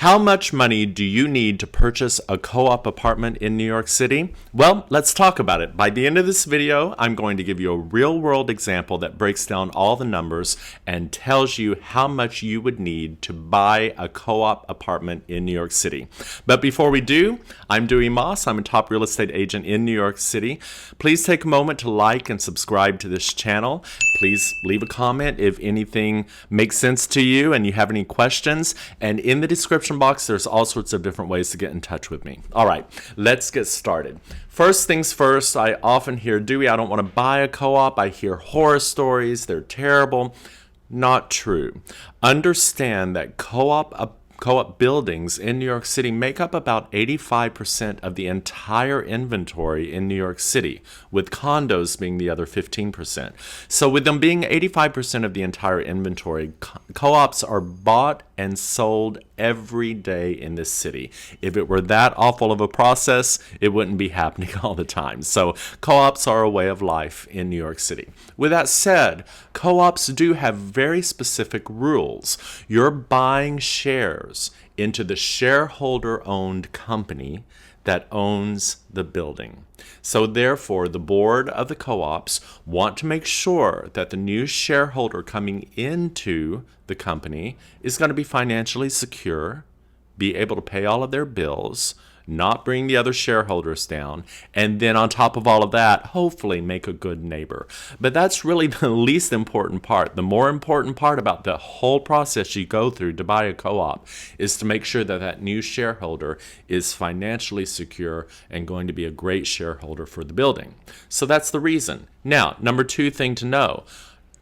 How much money do you need to purchase a co-op apartment in New York City? Well, let's talk about it. By the end of this video, I'm going to give you a real-world example that breaks down all the numbers and tells you how much you would need to buy a co-op apartment in New York City. But before we do, I'm Dewey. I'm a top real estate agent in New York City. Please take a moment to like and subscribe to this channel. Please leave a comment if anything makes sense to you and you have any questions. And in the description box, there's all sorts of different ways to get in touch with me. All right, let's get started. First things first, I often hear, Dewey, I don't want to buy a co-op. I hear horror stories. They're terrible. Not true. Understand that co-op buildings in New York City make up about 85% of the entire inventory in New York City, with condos being the other 15%. So with them being 85% of the entire inventory, co-ops are bought and sold every day in this city. If it were that awful of a process, it wouldn't be happening all the time. So co-ops are a way of life in New York City. With that said, co-ops do have very specific rules. You're buying shares into the shareholder-owned company that owns the building. So therefore, the board of the co-ops want to make sure that the new shareholder coming into the company is going to be financially secure, be able to pay all of their bills, not bring the other shareholders down, and then on top of all of that, hopefully make a good neighbor. But that's really the least important part. The more important part about the whole process you go through to buy a co-op is to make sure that that new shareholder is financially secure and going to be a great shareholder for the building. So that's the reason. Now, number two thing to know,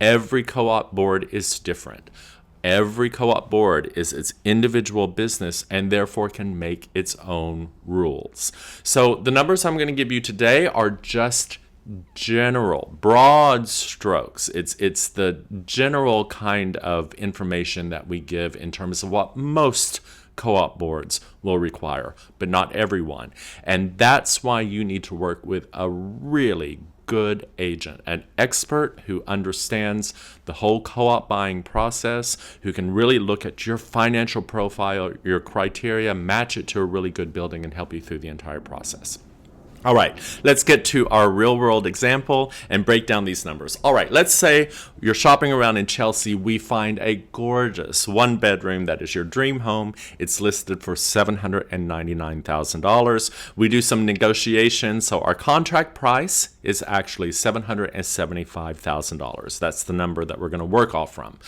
every co-op board is different. Every co-op board is its individual business and therefore can make its own rules. So the numbers I'm going to give you today are just general, broad strokes. It's the general kind of information that we give in terms of what most co-op boards will require, but not everyone. And that's why you need to work with a really good agent, an expert who understands the whole co-op buying process, who can really look at your financial profile, your criteria, match it to a really good building, and help you through the entire process. All right, let's get to our real-world example and break down these numbers. All right, let's say you're shopping around in Chelsea. We find a gorgeous one-bedroom that is your dream home. It's listed for $799,000. We do some negotiations, so our contract price is actually $775,000. That's the number that we're going to work off from.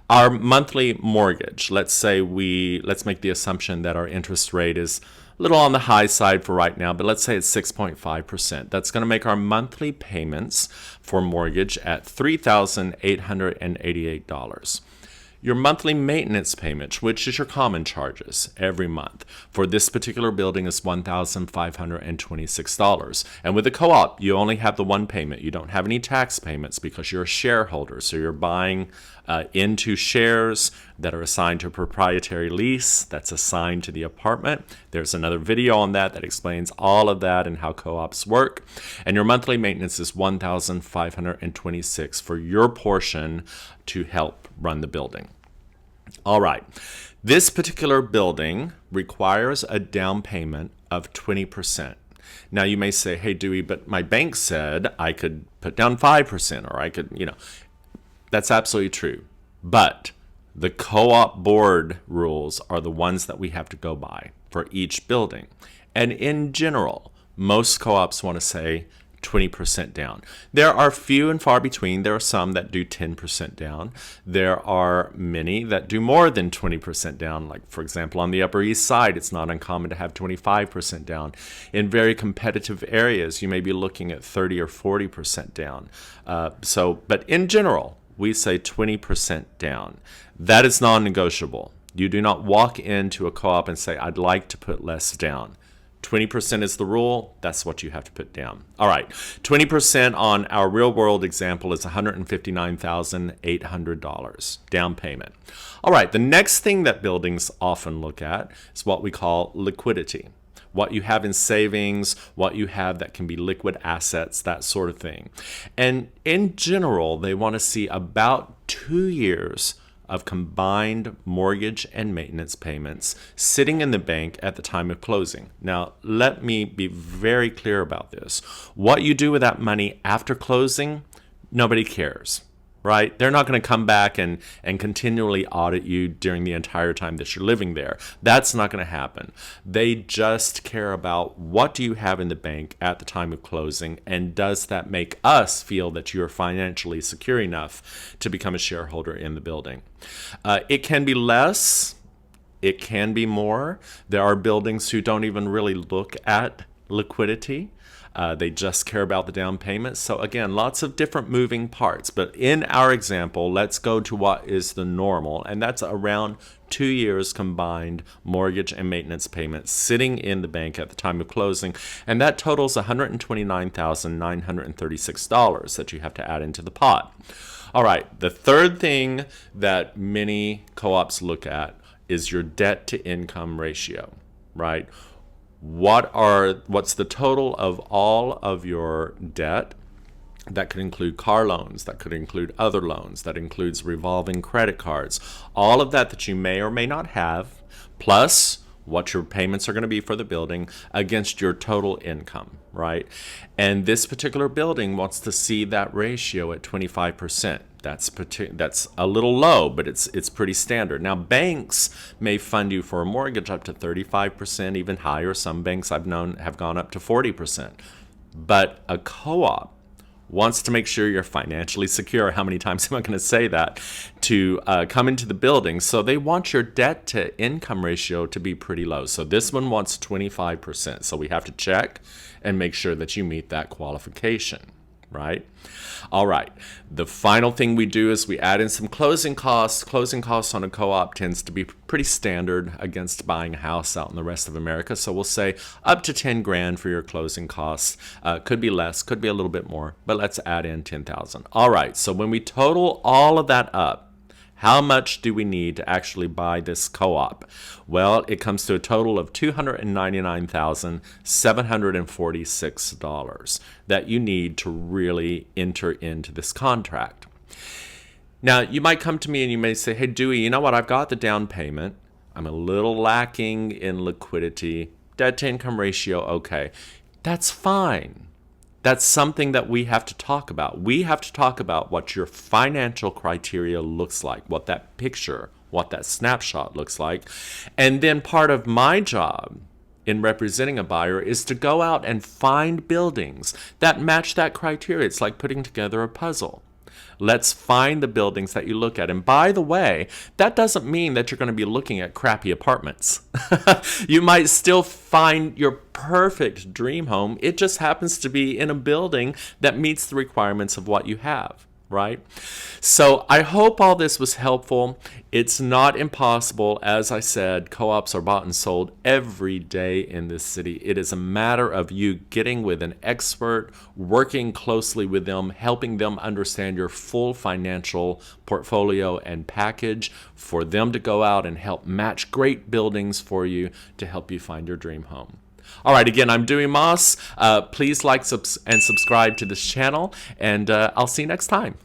Our monthly mortgage, let's make the assumption that our interest rate is a little on the high side for right now, but let's say it's 6.5%. That's going to make our monthly payments for mortgage at $3,888. Your monthly maintenance payment, which is your common charges every month, for this particular building is $1,526. And with a co-op, you only have the one payment. You don't have any tax payments because you're a shareholder. So you're buying into shares that are assigned to a proprietary lease that's assigned to the apartment. There's another video on that explains all of that and how co-ops work. And your monthly maintenance is $1,526 for your portion to help run the building. All right, this particular building requires a down payment of 20%. Now you may say, hey Dewey, but my bank said I could put down 5% or I could, that's absolutely true. But the co-op board rules are the ones that we have to go by for each building. And in general, most co-ops want to say 20% down. There are few and far between. There are some that do 10% down. There are many that do more than 20% down. Like, for example, on the Upper East Side, it's not uncommon to have 25% down. In very competitive areas, you may be looking at 30 or 40% down. But in general, we say 20% down. That is non-negotiable. You do not walk into a co-op and say, I'd like to put less down. 20% is the rule. That's what you have to put down. All right, 20% on our real-world example is $159,800 down payment. All right, the next thing that buildings often look at is what we call liquidity. What you have in savings, what you have that can be liquid assets, that sort of thing. And in general, they want to see about 2 years of combined mortgage and maintenance payments sitting in the bank at the time of closing. Now, let me be very clear about this. What you do with that money after closing, nobody cares, right? They're not going to come back and continually audit you during the entire time that you're living there. That's not going to happen. They just care about what do you have in the bank at the time of closing, and does that make us feel that you're financially secure enough to become a shareholder in the building. It can be less. It can be more. There are buildings who don't even really look at liquidity. They just care about the down payment. So again, lots of different moving parts. But in our example, let's go to what is the normal, and that's around 2 years combined mortgage and maintenance payments sitting in the bank at the time of closing. And that totals $129,936 that you have to add into the pot. All right, the third thing that many co-ops look at is your debt to income ratio, right? What's the total of all of your debt? That could include car loans, that could include other loans, that includes revolving credit cards, all of that you may or may not have, plus what your payments are going to be for the building against your total income, right? And this particular building wants to see that ratio at 25%. That's a little low, but it's pretty standard. Now, banks may fund you for a mortgage up to 35%, even higher. Some banks I've known have gone up to 40%. But a co-op wants to make sure you're financially secure. How many times am I going to say that? To come into the building. So they want your debt to income ratio to be pretty low. So this one wants 25%. So we have to check and make sure that you meet that qualification, right? All right. The final thing we do is we add in some closing costs. Closing costs on a co-op tends to be pretty standard against buying a house out in the rest of America. So we'll say up to 10 grand for your closing costs. Could be less, could be a little bit more, but let's add in 10,000. All right. So when we total all of that up, how much do we need to actually buy this co-op? Well, it comes to a total of $299,746 that you need to really enter into this contract. Now, you might come to me and you may say, hey, Dewey, you know what? I've got the down payment. I'm a little lacking in liquidity. Debt to income ratio, okay. That's fine. That's something that we have to talk about. We have to talk about what your financial criteria looks like, what that picture, what that snapshot looks like. And then part of my job in representing a buyer is to go out and find buildings that match that criteria. It's like putting together a puzzle. Let's find the buildings that you look at. And by the way, that doesn't mean that you're going to be looking at crappy apartments. You might still find your perfect dream home. It just happens to be in a building that meets the requirements of what you have, right? So I hope all this was helpful. It's not impossible. As I said, co-ops are bought and sold every day in this city. It is a matter of you getting with an expert, working closely with them, helping them understand your full financial portfolio and package for them to go out and help match great buildings for you to help you find your dream home. All right, again, I'm Dewey Moss. Please like and subscribe to this channel, and I'll see you next time.